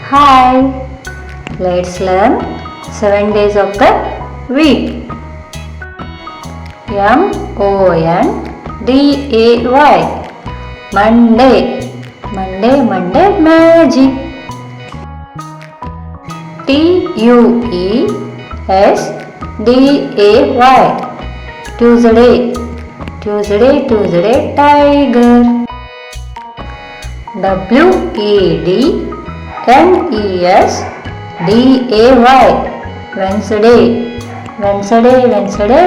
Hi, let's learn 7 days of the week. Monday. Monday, magic. Tuesday. Tuesday, tiger. Wednesday. Wednesday,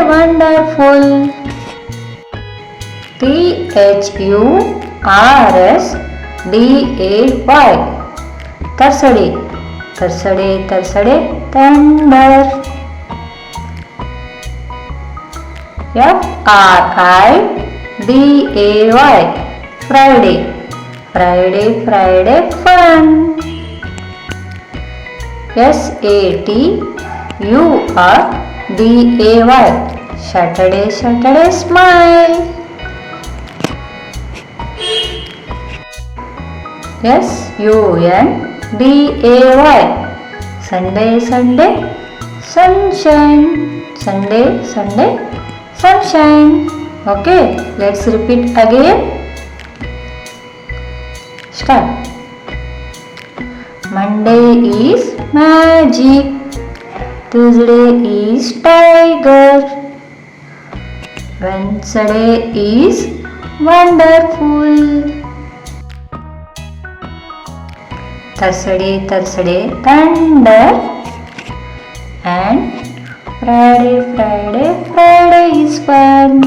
wonderful. Thursday. Thursday, thunder. Friday. Friday, fun. Saturday, smile. Sunday, sunshine. Sunshine. Okay, let's repeat again. Start. Monday is magic. Tuesday is tiger. Wednesday is wonderful. Thursday, thunder. And Friday is fun.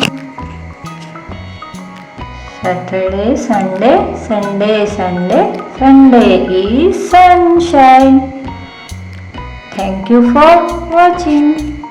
Saturday, Sunday is sunshine. Thank you for watching.